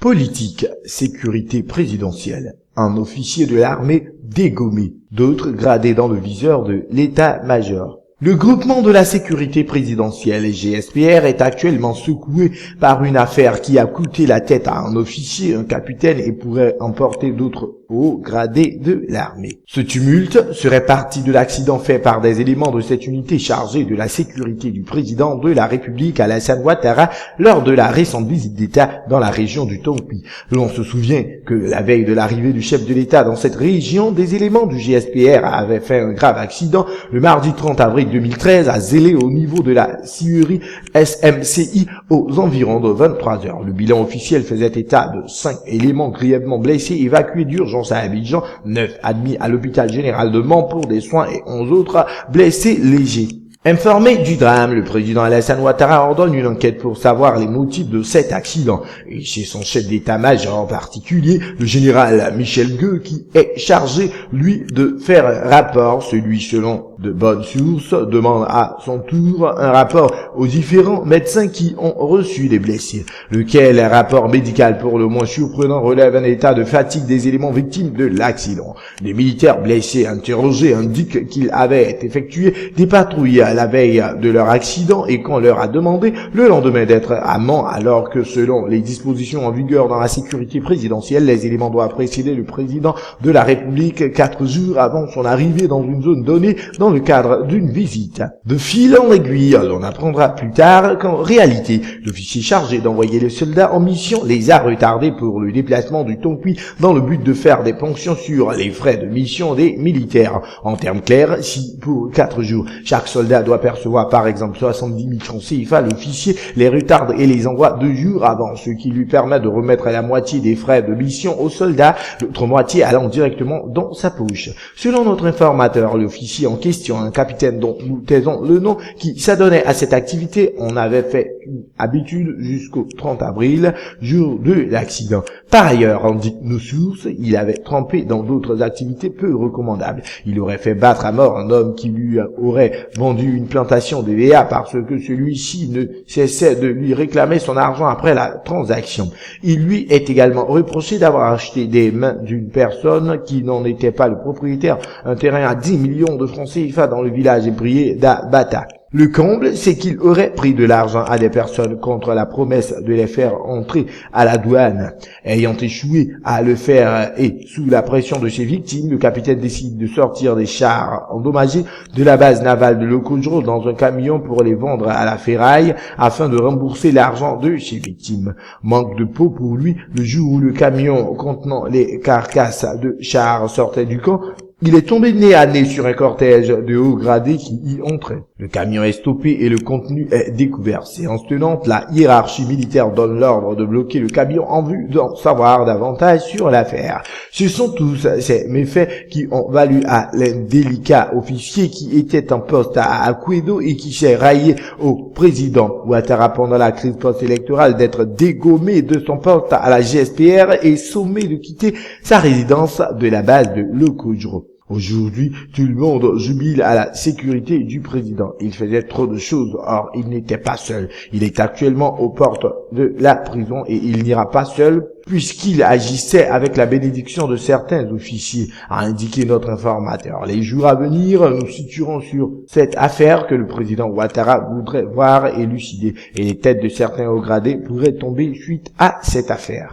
Politique, sécurité présidentielle. Un officier de l'armée dégommé, d'autres gradés dans le viseur de l'état-major. Le groupement de la sécurité présidentielle GSPR est actuellement secoué par une affaire qui a coûté la tête à un officier, un capitaine et pourrait emporter d'autres hauts gradés de l'armée. Ce tumulte serait parti de l'accident fait par des éléments de cette unité chargée de la sécurité du président de la République Alassane Ouattara lors de la récente visite d'État dans la région du Tongpi. L'on se souvient que la veille de l'arrivée du chef de l'État dans cette région, des éléments du GSPR avaient fait un grave accident le mardi 30 avril 2013 à Zélé au niveau de la scierie SMCI aux environs de 23 heures. Le bilan officiel faisait état de 5 éléments grièvement blessés évacués d'urgence à Abidjan, 9 admis à l'hôpital général de Mans pour des soins et 11 autres blessés légers. Informé du drame, le président Alassane Ouattara ordonne une enquête pour savoir les motifs de cet accident. Et chez son chef d'état-major en particulier, le général Michel Gueux, qui est chargé, lui, de faire rapport. Celui, selon de bonnes sources, demande à son tour un rapport aux différents médecins qui ont reçu les blessés. Lequel rapport médical pour le moins surprenant relève un état de fatigue des éléments victimes de l'accident. Les militaires blessés interrogés indiquent qu'ils avaient effectué des patrouilles à la veille de leur accident et qu'on leur a demandé le lendemain d'être à Mans, alors que selon les dispositions en vigueur dans la sécurité présidentielle, les éléments doivent précéder le président de la République 4 jours avant son arrivée dans une zone donnée dans le cadre d'une visite. De fil en aiguille, on apprendra plus tard qu'en réalité, l'officier chargé d'envoyer les soldats en mission les a retardés pour le déplacement du Tongpi dans le but de faire des ponctions sur les frais de mission des militaires. En termes clairs, si pour 4 jours, chaque soldat doit percevoir par exemple 70 000 francs CFA, l'officier les retarde et les envoie 2 jours avant, ce qui lui permet de remettre la moitié des frais de mission aux soldats, l'autre moitié allant directement dans sa poche. Selon notre informateur, l'officier en question, un capitaine dont nous taisons le nom, qui s'adonnait à cette activité, on avait fait une habitude jusqu'au 30 avril, jour de l'accident. Par ailleurs, indique nos sources, il avait trempé dans d'autres activités peu recommandables. Il aurait fait battre à mort un homme qui lui aurait vendu une plantation de VA parce que celui-ci ne cessait de lui réclamer son argent après la transaction. Il lui est également reproché d'avoir acheté des mains d'une personne qui n'en était pas le propriétaire un terrain à 10 millions de francs CFA dans le village ébrié d'Abata. Le comble, c'est qu'il aurait pris de l'argent à des personnes contre la promesse de les faire entrer à la douane. Ayant échoué à le faire et sous la pression de ses victimes, le capitaine décide de sortir des chars endommagés de la base navale de Locodro dans un camion pour les vendre à la ferraille afin de rembourser l'argent de ses victimes. Manque de peau pour lui, le jour où le camion contenant les carcasses de chars sortait du camp, il est tombé nez à nez sur un cortège de hauts gradés qui y entrait. Le camion est stoppé et le contenu est découvert. Séance tenante, la hiérarchie militaire donne l'ordre de bloquer le camion en vue d'en savoir davantage sur l'affaire. Ce sont tous ces méfaits qui ont valu à l'indélicat officier qui était en poste à Akouedo et qui s'est raillé au président Ouattara pendant la crise post-électorale d'être dégommé de son poste à la GSPR et sommé de quitter sa résidence de la base de Locodro. Aujourd'hui, tout le monde jubile à la sécurité du président. Il faisait trop de choses, or il n'était pas seul. Il est actuellement aux portes de la prison et il n'ira pas seul puisqu'il agissait avec la bénédiction de certains officiers, a indiqué notre informateur. Les jours à venir, nous situerons sur cette affaire que le président Ouattara voudrait voir élucider et les têtes de certains hauts gradés pourraient tomber suite à cette affaire.